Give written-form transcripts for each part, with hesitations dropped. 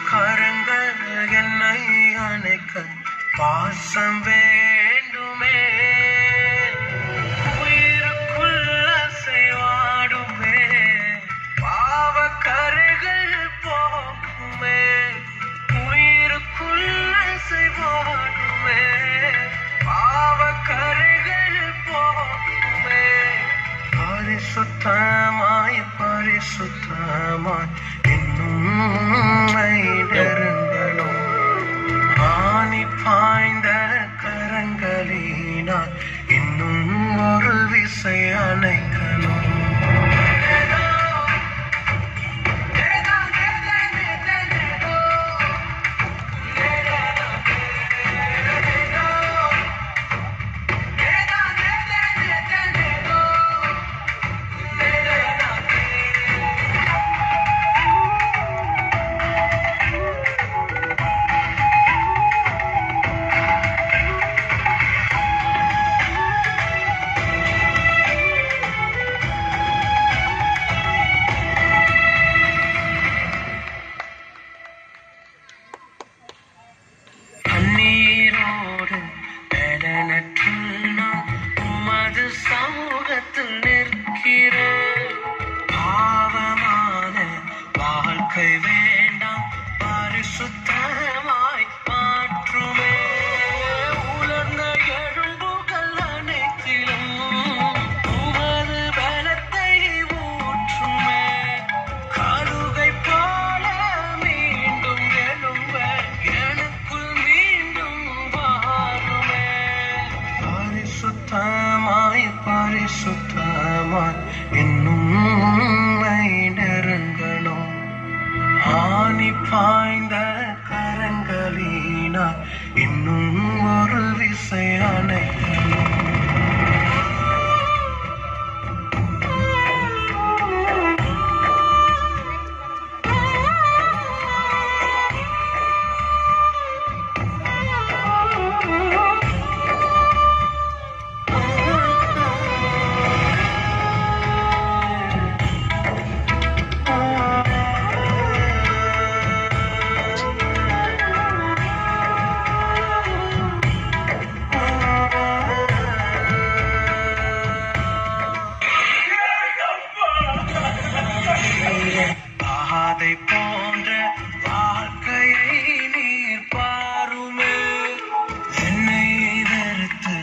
கரங்கள் என்னை அணைக்க பாசம் வேண்டுமே, உயிருக்குள்ள செய்வாடுமே, பாவ கரைகள் போக்குமே, உயிருக்குள்ள செய்வாடுமே, பாவ கரைகள் போக்குமே. பரிசுத்தமாய் பரிசுத்தமாய் இன்னும் நெருங்கணும், ஆணி பாய்ந்த கரங்களினால் இன்னும் ஒரு விசை அணைக்கணும். சமூகத்தில் நிற்கிற பாவமான வாழ்க்கை வேண்டாம், பரிசுத்தமாய் மாற்றுமே. உலர்ந்த எழும்புகள் அனைத்திலும் உமது பலத்தை ஊற்றுமே, கழுகை போல மீண்டும் எழும்ப எனக்குள் மீண்டும் வாருமே. பரிசுத்தமாய் பரிசுத்தமாய் இன்னும் நெருங்கணும், ஆணி பாய்ந்த கரங்களினால் இன்னும் ஒரு விசை அணைக்கணும். பாதை போன்ற வாழ்க்கையை நீர் பாருமே, என்னை வெறுத்து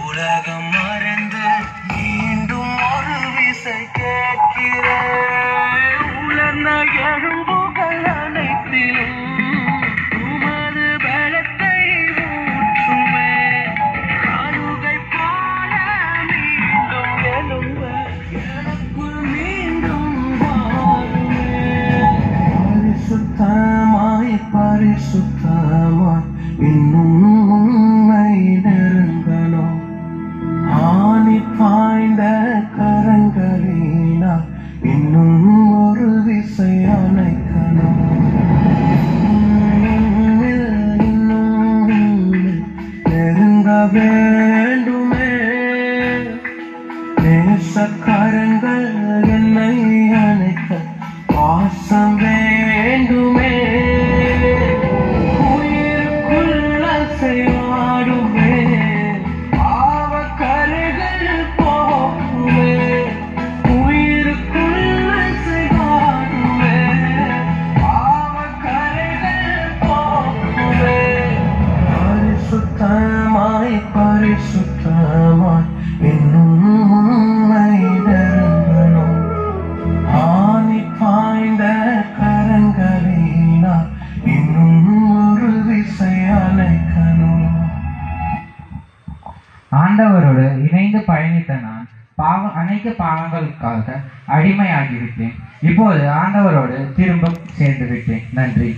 உலகம் மறந்து மீண்டும் ஒரு விசை கேட்கிறேன். உலர்ந்த எழும்புகள் அனைத்திலும் உமது பலத்தை ஊற்றுமே, கழுகை போல மீண்டும் எழும்ப எனக்குள் மீண்டும் பரிசுத்தமாய் பரிசுத்தமாய் இன்னும் நெருங்கணும், ஆணி பாய்ந்த கரங்களினால் இன்னும் ஒரு விசை அணைக்கணும். இன்னும் நெருங்க வேண்டுமே, நேசக்கரங்கள் என்னை அணைக்க பாசம் வேண்டுமே, உயிருக்குள்ள செய்வாடுமே, பாவ கரைகள் போக்குமே, உயிருக்குள்ள செய்வாடுமே, பாவ கரைகள் போக்குமே. பரிசுத்தமாய் பரிசுத்தமாய் இன்னும் நெருங்கணும், ஆணி பாய்ந்த கரங்களினால் இன்னும் ஒரு விசை அணைக்கணும். ஆண்டவரோடு இணைந்து பயணித்த நான் அனைத்து பாவங்களுக்காக அடிமையாகிவிட்டேன். இப்போது ஆண்டவரோடு திரும்ப சேர்ந்து விட்டேன். நன்றி.